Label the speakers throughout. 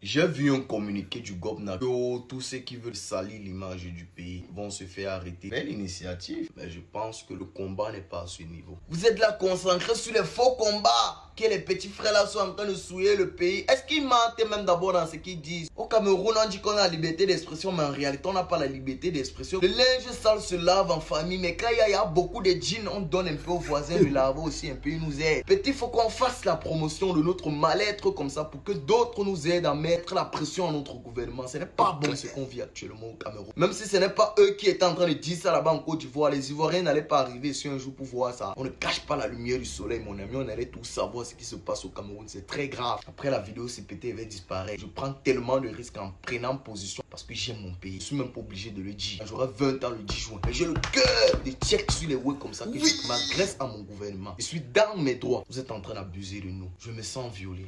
Speaker 1: J'ai vu un communiqué du gouvernement que tous ceux qui veulent salir l'image du pays vont se faire arrêter. Belle initiative, mais je pense que le combat n'est pas à ce niveau. Vous êtes là concentrés sur les faux combats que les petits frères là sont en train de souiller le pays. Est-ce qu'ils mentent même d'abord dans ce qu'ils disent? Au Cameroun, on dit qu'on a la liberté d'expression, mais en réalité, on n'a pas la liberté d'expression. Le linge sale se lave en famille, mais quand il y a beaucoup de jeans, on donne un peu aux voisins de laver aussi un peu, ils nous aident. Petit, il faut qu'on fasse la promotion de notre mal-être comme ça pour que d'autres nous aident à mettre la pression à notre gouvernement. Ce n'est pas bon ce qu'on vit actuellement au Cameroun. Même si ce n'est pas eux qui étaient en train de dire ça là-bas en Côte d'Ivoire, les Ivoiriens n'allaient pas arriver ici un jour pour voir ça. On ne cache pas la lumière du soleil, mon ami, on allait tout savoir ce qui se passe au Cameroun, c'est très grave. Après la vidéo, c'est pété, elle va disparaître. Je prends tellement de risques en prenant position parce que j'aime mon pays. Je suis même pas obligé de le dire. J'aurai 20 ans le 10 juin. Mais j'ai le cœur de check sur les web comme ça que je m'agresse à mon gouvernement. Je suis dans mes droits. Vous êtes en train d'abuser de nous. Je me sens violé.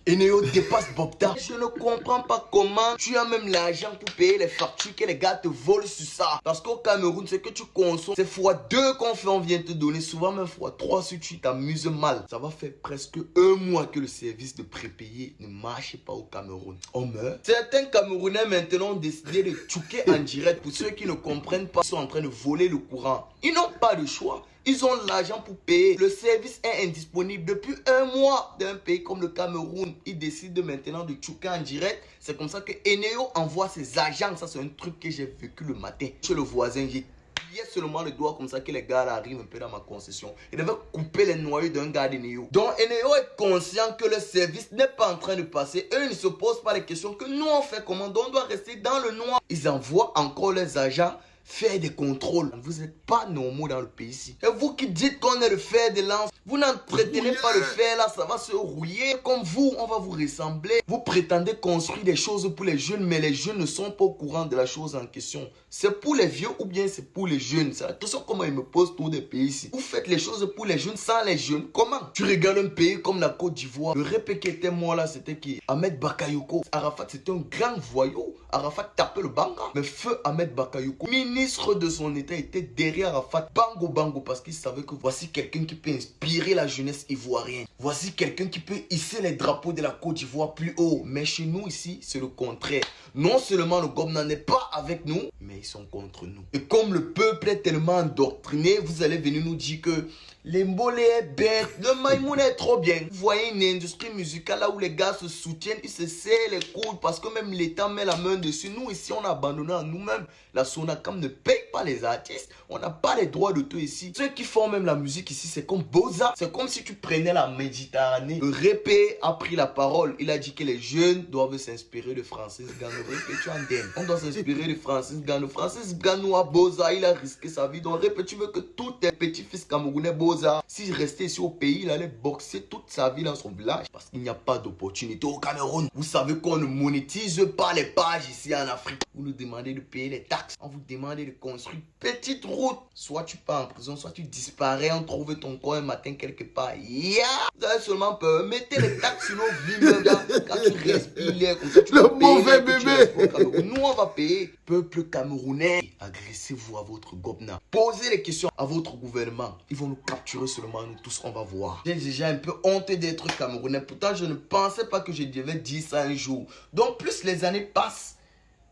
Speaker 1: Eneo dépasse Bobda. Je ne comprends pas comment tu as même l'argent pour payer les factures que les gars te volent sur ça. Parce qu'au Cameroun, ce que tu consommes, c'est x2 qu'on fait, on vient te donner. Souvent même x3 si tu t'amuses mal. Ça va faire presque un mois que le service de prépayé ne marche pas au Cameroun. On meurt. Certains Camerounais maintenant ont décidé de tchouquer en direct. Pour ceux qui ne comprennent pas, ils sont en train de voler le courant. Ils n'ont pas de choix. Ils ont l'argent pour payer. Le service est indisponible depuis un mois d'un pays comme le Cameroun. Ils décident maintenant de tchouquer en direct. C'est comme ça que Eneo envoie ses agents. Ça, c'est un truc que j'ai vécu le matin. Chez le voisin, j'ai plié seulement le doigt comme ça que les gars là arrivent un peu dans ma concession. Ils devaient couper les noyaux d'un gars d'Eneo. Donc Eneo est conscient que le service n'est pas en train de passer. Eux, ils ne se posent pas les questions que nous on fait comment. Donc on doit rester dans le noir. Ils envoient encore les agents faire des contrôles. Vous n'êtes pas normaux dans le pays ici. Et vous qui dites qu'on est le fer de lance, vous n'entretenez pas le fer là, ça va se rouiller. Comme vous, on va vous ressembler. Vous prétendez construire des choses pour les jeunes, mais les jeunes ne sont pas au courant de la chose en question. C'est pour les vieux ou bien c'est pour les jeunes? C'est la question comment ils me posent tous des pays ici. Vous faites les choses pour les jeunes sans les jeunes. Comment? Tu regardes un pays comme la Côte d'Ivoire. Le répé qui était moi là, c'était qui? Ahmed Bakayoko. Arafat, c'était un grand voyou. Arafat tapait le banga. Mais feu Ahmed Bakayoko, ministre de son état, était derrière Arafat. Bango parce qu'il savait que voici quelqu'un qui peut inspirer la jeunesse ivoirienne. Voici quelqu'un qui peut hisser les drapeaux de la Côte d'Ivoire plus haut. Mais chez nous ici, c'est le contraire. Non seulement le gouvernement n'est pas avec nous, mais ils sont contre nous. Et comme le peuple est tellement endoctriné, vous allez venir nous dire que l'Embolé est bête, le Maïmoun est trop bien. Vous voyez une industrie musicale là où les gars se soutiennent, ils se serrent les coudes parce que même l'État met la main dessus. Nous ici, on a abandonné à nous-mêmes. La Sonacam ne paye pas les artistes. On n'a pas les droits d'auteur ici. Ceux qui font même la musique ici, c'est comme Boza. C'est comme si tu prenais la Méditerranée. Le répé a pris la parole. Il a dit que les jeunes doivent s'inspirer de Francis Ngannou. Répé, tu en donnes. On doit s'inspirer de Francis Ngannou. Francis Ngannou à Boza, il a risqué sa vie. Donc répé, tu veux que tous tes petits-fils camerounais Boza, s'il restait ici au pays, il allait boxer toute sa vie dans son village. Parce qu'il n'y a pas d'opportunité au Cameroun. Vous savez qu'on ne monétise pas les pages ici en Afrique. Vous nous demandez de payer les taxes. On vous demande de construire une petite route. Soit tu pars en prison, soit tu disparais. On trouve ton corps un matin quelque part. Vous avez seulement peur. Mettez les taxes sur nos vies, même là. Quand tu respires comme ça, tu
Speaker 2: le mauvais bébé.
Speaker 1: Nous, on va payer. Peuple camerounais, agressez-vous à votre gouvernement. Posez les questions à votre gouvernement. Ils vont nous capturer seulement, nous tous, on va voir. J'ai déjà un peu honte d'être camerounais. Pourtant, je ne pensais pas que je devais dire ça un jour. Donc, plus les années passent,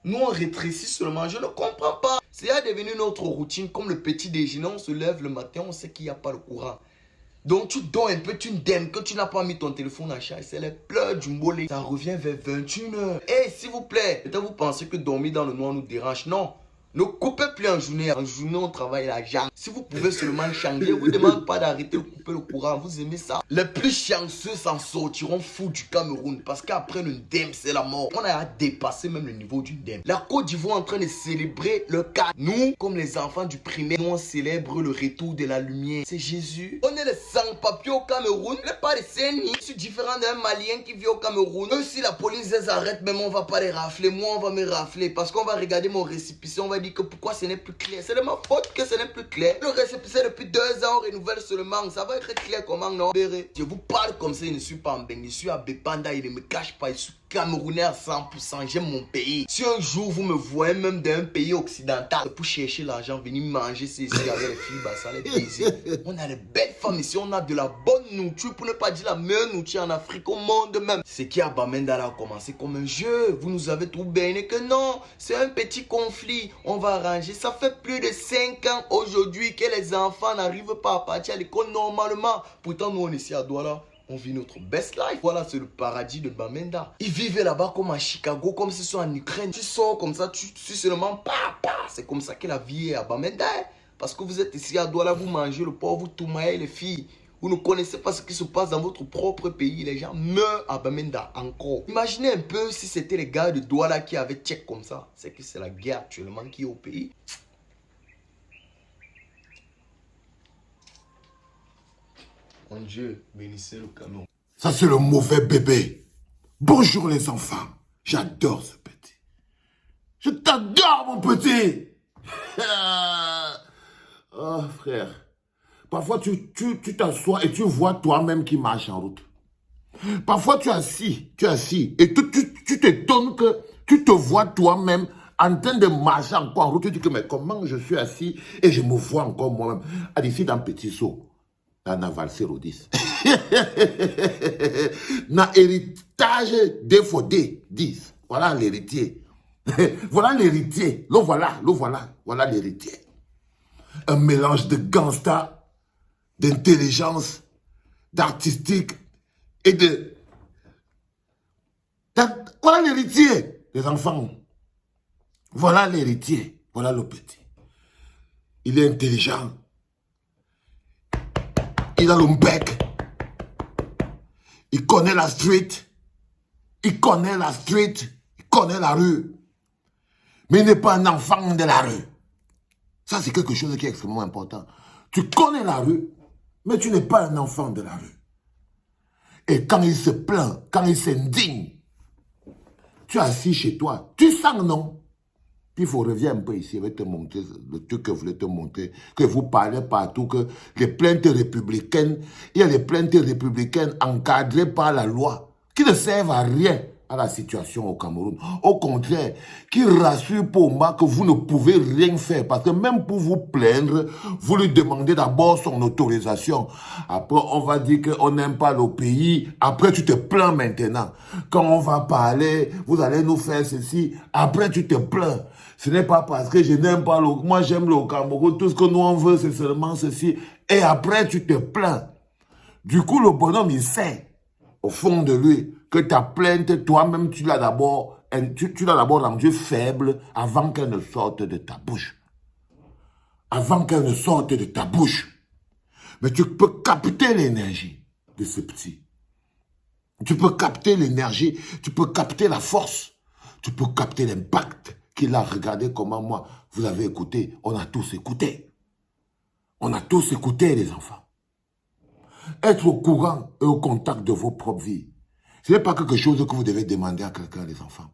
Speaker 1: nous, on rétrécit seulement. Je ne comprends pas. C'est devenu notre routine. Comme le petit déjeuner, on se lève le matin, on sait qu'il n'y a pas le courant. Donc, tu dors un peu, tu n'aimes que tu n'as pas mis ton téléphone en charge. C'est les pleurs du mollet. Ça revient vers 21h. Eh, s'il vous plaît, peut-être vous pensez que dormir dans le noir nous dérange. Non. Ne coupez plus en journée. En journée, on travaille la jambe. Si vous pouvez seulement changer, je ne vous demande pas d'arrêter de couper le courant. Vous aimez ça? Les plus chanceux s'en sortiront fous du Cameroun. Parce qu'après le ndem, c'est la mort. On a dépassé même le niveau du ndem. La Côte d'Ivoire est en train de célébrer le cas. Nous, comme les enfants du primaire, nous on célèbre le retour de la lumière. C'est Jésus. On est les sans-papiers au Cameroun. On n'est pas des CNI. Je suis différent d'un Malien qui vit au Cameroun. Eux, si la police les arrête, même on va pas les rafler. Moi, on va me rafler. Parce qu'on va regarder mon récépissé. On va dire que pourquoi ce n'est plus clair. C'est de ma faute que ce n'est plus clair. Le récépissé depuis 2 ans, on renouvelle seulement. Ça va être clair comment, non? Je vous parle comme ça, je ne suis pas en bain. Je suis à Bepanda, il ne me cache pas. Je suis Camerounais à 100%, j'aime mon pays. Si un jour vous me voyez même d'un pays occidental pour chercher l'argent, venir manger ici avec les filles, bah, ça les plaisir. On a les belles femmes ici, on a de la bonne nourriture, pour ne pas dire la meilleure nourriture en Afrique, au monde même. Ce qui à Bamenda a commencé comme un jeu. Vous nous avez tout baigné que non, c'est un petit conflit. On va arranger. Ça fait plus de 5 ans aujourd'hui que les enfants n'arrivent pas à partir à l'école normalement. Pourtant, nous on est ici à Douala. On vit notre best life. Voilà, c'est le paradis de Bamenda. Ils vivent là-bas comme à Chicago, comme si c'était en Ukraine. Tu sors comme ça, tu seulement papa. C'est comme ça que la vie est à Bamenda. Parce que vous êtes ici à Douala, vous mangez le porc, vous toumaillez les filles. Vous ne connaissez pas ce qui se passe dans votre propre pays. Les gens meurent à Bamenda encore. Imaginez un peu si c'était les gars de Douala qui avaient check comme ça. C'est que c'est la guerre actuellement qui est au pays. Mon Dieu, bénissez le Cameroun.
Speaker 2: Ça, c'est le mauvais bébé. Bonjour les enfants. J'adore ce petit. Je t'adore, mon petit. Oh, frère. Parfois, tu t'assois et tu vois toi-même qui marche en route. Parfois, tu es assis, et tu t'étonnes que tu te vois toi-même en train de marcher encore en route. Tu dis que, mais comment je suis assis et je me vois encore moi-même. D'ici dans Petit Saut. Na valser au 10. Na héritage des faudés 10. Voilà l'héritier. Voilà l'héritier. Le voilà. Voilà l'héritier. Un mélange de gangsta, d'intelligence, d'artistique et de... Voilà l'héritier, les enfants. Voilà l'héritier. Voilà le petit. Il est intelligent. Il a le bec. Il connaît la street. Il connaît la street. Il connaît la rue. Mais il n'est pas un enfant de la rue. Ça, c'est quelque chose qui est extrêmement important. Tu connais la rue, mais tu n'es pas un enfant de la rue. Et quand il se plaint, quand il s'indigne, tu es assis chez toi. Tu sens, non? Puis il faut revenir un peu ici, je vais te montrer le truc que je voulais te montrer, que vous parlez partout, que les plaintes républicaines, il y a les plaintes républicaines encadrées par la loi, qui ne servent à rien à la situation au Cameroun. Au contraire, qui rassurent pour moi que vous ne pouvez rien faire, parce que même pour vous plaindre, vous lui demandez d'abord son autorisation. Après, on va dire qu'on n'aime pas le pays. Après, tu te plains maintenant. Quand on va parler, vous allez nous faire ceci. Après, tu te plains. Ce n'est pas parce que je n'aime pas le... Moi, j'aime le Cameroun. Tout ce que nous, on veut, c'est seulement ceci. Et après, tu te plains. Du coup, le bonhomme, il sait, au fond de lui, que ta plainte, toi-même, tu l'as d'abord rendue faible avant qu'elle ne sorte de ta bouche. Avant qu'elle ne sorte de ta bouche. Mais tu peux capter l'énergie de ce petit. Tu peux capter l'énergie, tu peux capter la force, tu peux capter l'impact qu'il a. Regardé comment moi, vous avez écouté, on a tous écouté. On a tous écouté, les enfants. Être au courant et au contact de vos propres vies, ce n'est pas quelque chose que vous devez demander à quelqu'un, les enfants.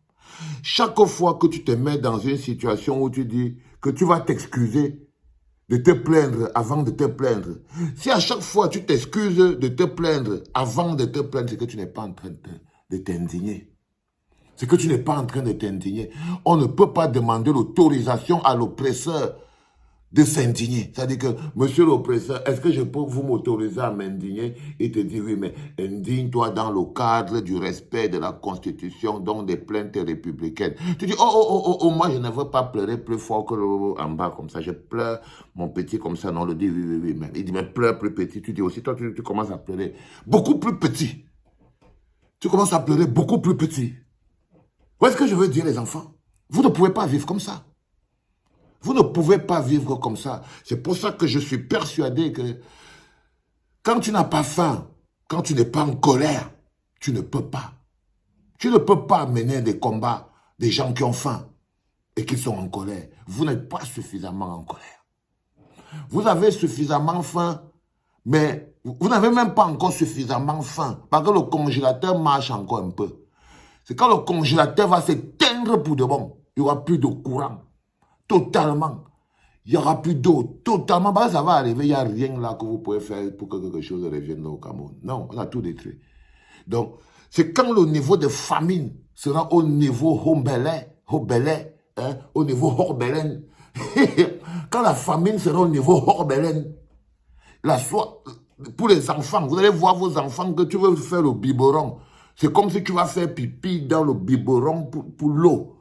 Speaker 2: Chaque fois que tu te mets dans une situation où tu dis que tu vas t'excuser de te plaindre avant de te plaindre, si à chaque fois tu t'excuses de te plaindre avant de te plaindre, c'est que tu n'es pas en train de t'indigner. C'est que tu n'es pas en train de t'indigner. On ne peut pas demander l'autorisation à l'oppresseur de s'indigner. C'est-à-dire que, monsieur l'oppresseur, est-ce que je peux vous m'autoriser à m'indigner? Il te dit, oui, mais indigne-toi dans le cadre du respect de la Constitution, donc des plaintes républicaines. Tu dis, moi, je ne veux pas pleurer plus fort que en bas, comme ça. Je pleure, mon petit, comme ça. Non, on le dit, oui. Mais il dit, mais pleure plus petit. Tu dis aussi, toi, tu commences à pleurer beaucoup plus petit. Tu commences à pleurer beaucoup plus petit. Où est-ce que je veux dire, les enfants? Vous ne pouvez pas vivre comme ça. Vous ne pouvez pas vivre comme ça. C'est pour ça que je suis persuadé que quand tu n'as pas faim, quand tu n'es pas en colère, tu ne peux pas. Tu ne peux pas mener des combats des gens qui ont faim et qui sont en colère. Vous n'êtes pas suffisamment en colère. Vous avez suffisamment faim, mais vous n'avez même pas encore suffisamment faim parce que le congélateur marche encore un peu. C'est quand le congélateur va s'éteindre pour de bon, il n'y aura plus de courant. Totalement. Il n'y aura plus d'eau. Totalement. Bah, ça va arriver. Il n'y a rien là que vous pouvez faire pour que quelque chose revienne au Cameroun. Non, on a tout détruit. Donc, c'est quand le niveau de famine sera au niveau Horbelais, hein, au niveau Horbelen. Quand la famine sera au niveau Horbelen, la soie, pour les enfants, vous allez voir vos enfants que tu veux faire le biberon. C'est comme si tu vas faire pipi dans le biberon pour l'eau.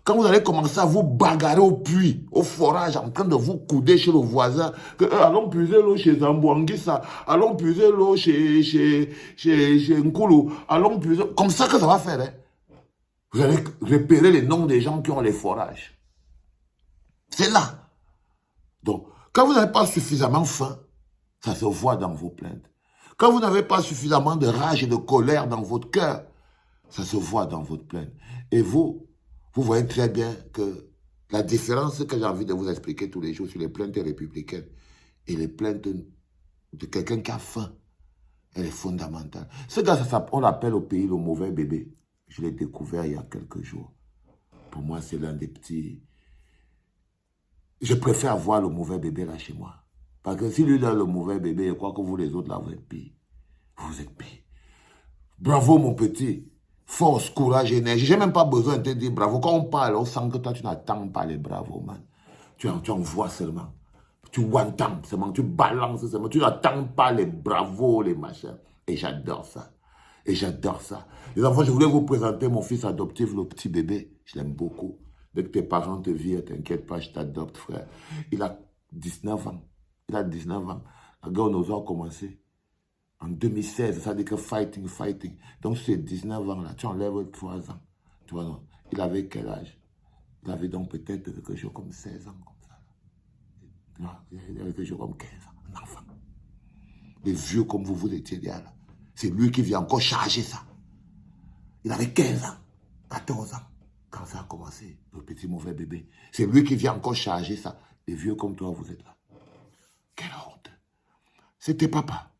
Speaker 2: Quand vous allez commencer à vous bagarrer au puits, au forage, en train de vous couder chez le voisin, que, allons puiser l'eau chez Zambouanguissa, allons puiser l'eau chez Nkulu, allons puiser... Comme ça que ça va faire. Hein. Vous allez repérer les noms des gens qui ont les forages. C'est là. Donc, quand vous n'avez pas suffisamment faim, ça se voit dans vos plaintes. Quand vous n'avez pas suffisamment de rage et de colère dans votre cœur, ça se voit dans votre plainte. Et vous voyez très bien que la différence que j'ai envie de vous expliquer tous les jours sur les plaintes républicaines et les plaintes de quelqu'un qui a faim, elle est fondamentale. Ce gars, on l'appelle au pays le mauvais bébé. Je l'ai découvert il y a quelques jours. Pour moi, c'est l'un des petits... Je préfère avoir le mauvais bébé là chez moi. Parce que si lui a le mauvais bébé, je crois que vous les autres là, vous êtes pire. Vous êtes pire. Bravo mon petit. Force, courage, énergie. J'ai même pas besoin de te dire bravo. Quand on parle, on sent que toi, tu n'attends pas les bravos, man. Tu envoies seulement. Tu entends seulement. Tu balances seulement. Tu n'attends pas les bravos, les machins. Et j'adore ça. Et j'adore ça. Les enfants, je voulais vous présenter mon fils adoptif, le petit bébé. Je l'aime beaucoup. Dès que tes parents te virent, t'inquiète pas, je t'adopte, frère. Il a 19 ans. Il a 19 ans. Regarde, nous avons commencé. En 2016, ça dit que fighting. Donc, sur ces 19 ans-là, tu enlèves 3 ans. Tu vois, non? Il avait quel âge? Il avait donc peut-être quelque chose comme 16 ans, comme ça. Non, il avait quelque chose comme 15 ans, un enfant. Les vieux comme vous étiez là. C'est lui qui vient encore charger ça. Il avait 15 ans, 14 ans, quand ça a commencé, le petit mauvais bébé. C'est lui qui vient encore charger ça. Les vieux comme toi, vous êtes là. Quelle honte. C'était papa.